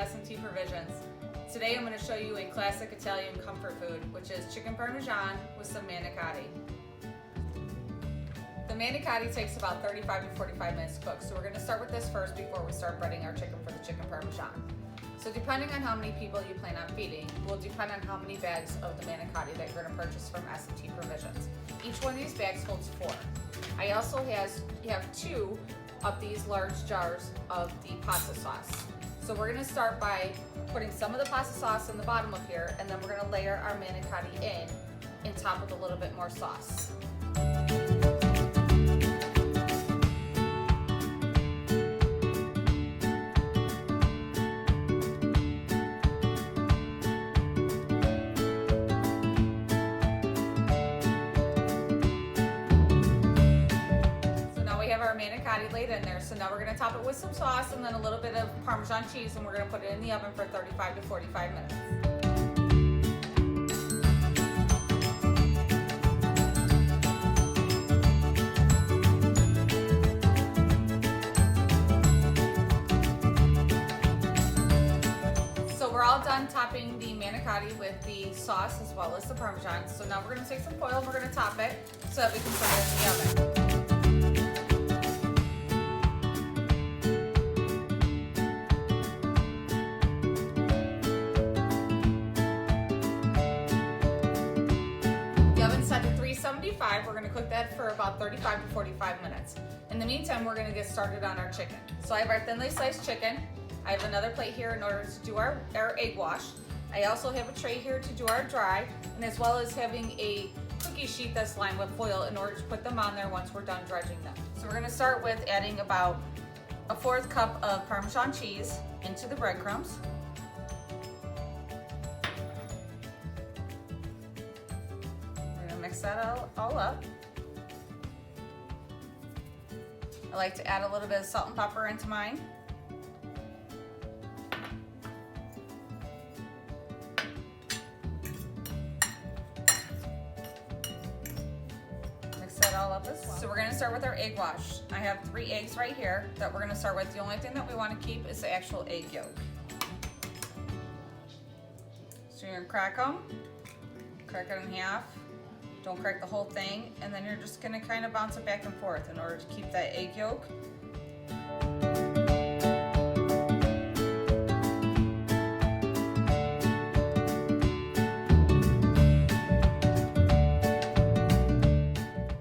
S&T Provisions. Today I'm going to show you a classic Italian comfort food, which is chicken Parmesan with some Manicotti. The Manicotti takes about 35 to 45 minutes to cook, so we're going to start with this first before we start breading our chicken for the chicken Parmesan. So depending on how many people you plan on feeding will depend on how many bags of the Manicotti that you're going to purchase from S&T Provisions. Each one of these bags holds 4. I also have 2 of these large jars of the pasta sauce. So we're going to start by putting some of the pasta sauce in the bottom of here, and then we're going to layer our Manicotti in top with a little bit more sauce. Our Manicotti laid in there, so now we're going to top it with some sauce and then a little bit of Parmesan cheese, and we're going to put it in the oven for 35 to 45 minutes. So we're all done topping the Manicotti with the sauce as well as the Parmesan. So now we're going to take some foil and we're going to top it so that we can put it in the oven. Set to 375. We're going to cook that for about 35 to 45 minutes. In the meantime, we're going to get started on our chicken. So I have our thinly sliced chicken. I have another plate here in order to do our egg wash. I also have a tray here to do our dry, and as well as having a cookie sheet that's lined with foil in order to put them on there once we're done dredging them. So we're going to start with adding about a 1/4 cup of Parmesan cheese into the breadcrumbs. Mix that all up. I like to add a little bit of salt and pepper into mine. Mix that all up as well. So we're going to start with our egg wash. I have 3 eggs right here that we're going to start with. The only thing that we want to keep is the actual egg yolk. So you're going to crack it in half. Don't crack the whole thing, and then you're just going to kind of bounce it back and forth in order to keep that egg yolk.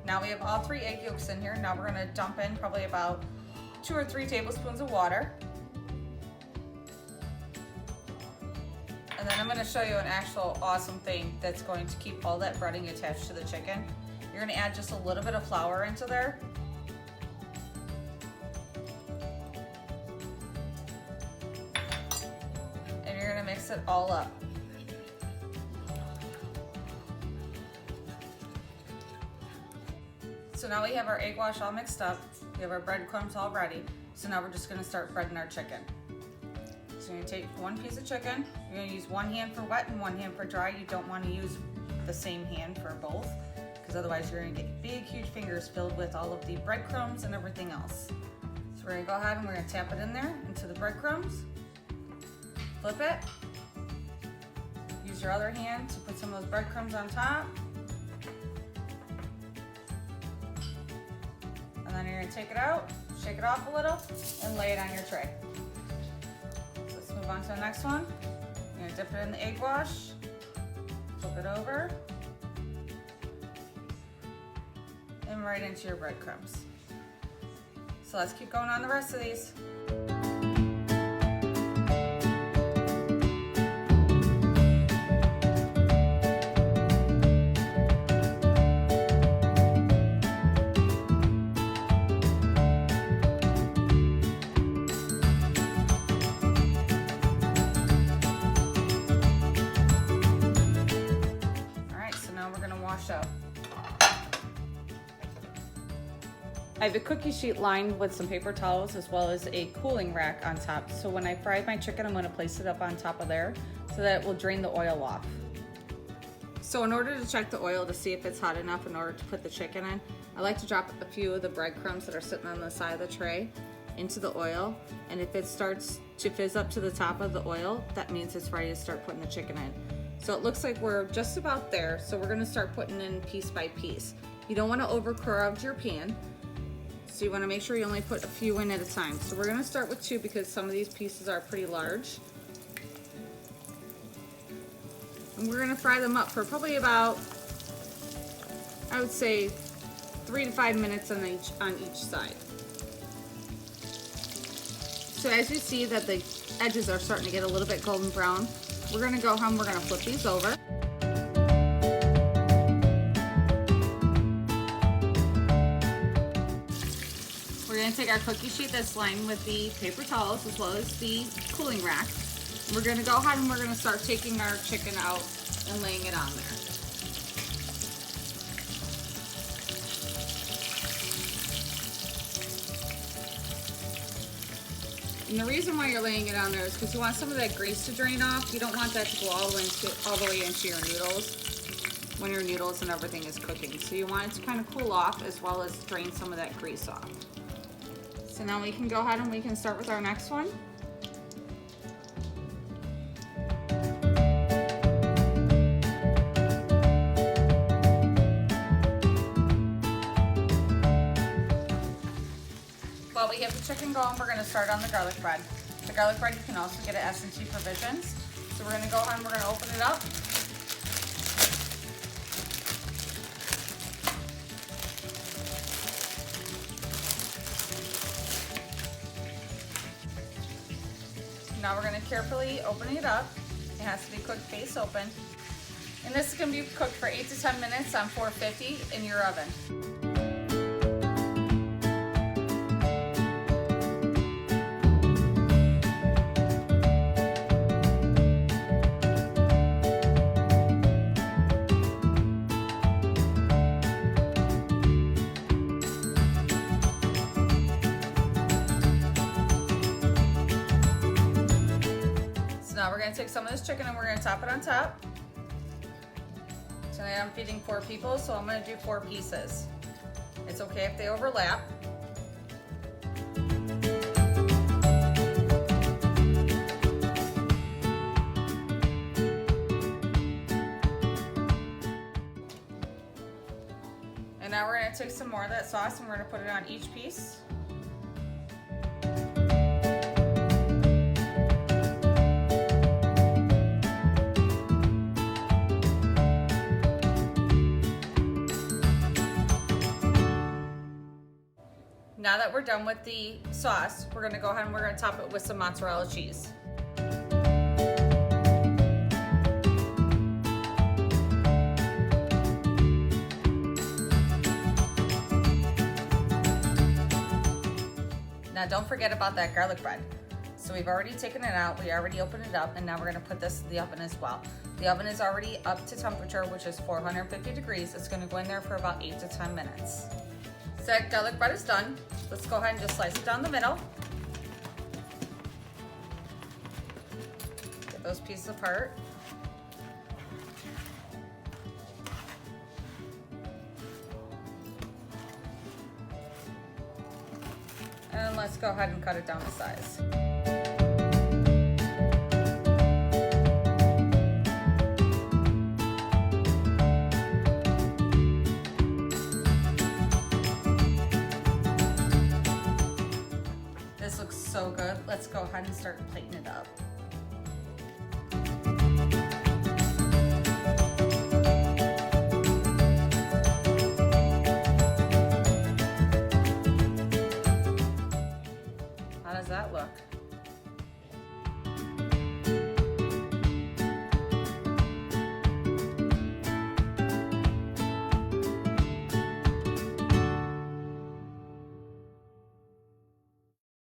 Now we have all 3 egg yolks in here. Now we're going to dump in probably about 2 or 3 tablespoons of water. And then I'm going to show you an actual awesome thing that's going to keep all that breading attached to the chicken. You're going to add just a little bit of flour into there. And you're going to mix it all up. So now we have our egg wash all mixed up. We have our breadcrumbs all ready. So now we're just going to start breading our chicken. So you're going to take 1 piece of chicken, you're going to use 1 hand for wet and 1 hand for dry. You don't want to use the same hand for both, because otherwise you're going to get big, huge fingers filled with all of the breadcrumbs and everything else. So we're going to go ahead and we're going to tap it in there into the breadcrumbs, flip it, use your other hand to put some of those breadcrumbs on top, and then you're going to take it out, shake it off a little, and lay it on your tray. Move on to the next one. You're going to dip it in the egg wash, flip it over, and right into your breadcrumbs. So let's keep going on the rest of these. Up. I have a cookie sheet lined with some paper towels as well as a cooling rack on top. So when I fry my chicken, I'm going to place it up on top of there so that it will drain the oil off. So in order to check the oil to see if it's hot enough in order to put the chicken in, I like to drop a few of the breadcrumbs that are sitting on the side of the tray into the oil, and if it starts to fizz up to the top of the oil, that means it's ready to start putting the chicken in. So it looks like we're just about there, so we're gonna start putting in piece by piece. You don't wanna overcrowd your pan, so you wanna make sure you only put a few in at a time. So we're gonna start with 2 because some of these pieces are pretty large. And we're gonna fry them up for probably about, I would say, 3 to 5 minutes on each side. So as you see that the edges are starting to get a little bit golden brown, we're gonna go home, we're gonna flip these over. We're gonna take our cookie sheet that's lined with the paper towels as well as the cooling rack. We're gonna go ahead and we're gonna start taking our chicken out and laying it on there. And the reason why you're laying it on there is because you want some of that grease to drain off. You don't want that to go all the way into your noodles when your noodles and everything is cooking. So you want it to kind of cool off as well as drain some of that grease off. So now we can go ahead and we can start with our next one. While we have the chicken going, we're going to start on the garlic bread. The garlic bread you can also get at S&T Provisions. So we're going to go ahead and we're going to open it up. Now we're going to carefully open it up. It has to be cooked face open. And this is going to be cooked for 8 to 10 minutes on 450 in your oven. Now we're going to take some of this chicken and we're going to top it on top. Tonight I'm feeding 4 people, so I'm going to do 4 pieces. It's okay if they overlap. And now we're going to take some more of that sauce and we're going to put it on each piece. Now that we're done with the sauce, we're gonna go ahead and we're gonna top it with some mozzarella cheese. Now don't forget about that garlic bread. So we've already taken it out, we already opened it up, and now we're gonna put this in the oven as well. The oven is already up to temperature, which is 450 degrees. It's gonna go in there for about 8 to 10 minutes. So that garlic bread is done. Let's go ahead and just slice it down the middle. Get those pieces apart. And let's go ahead and cut it down to size. This looks so good. Let's go ahead and start plating it up. How does that look?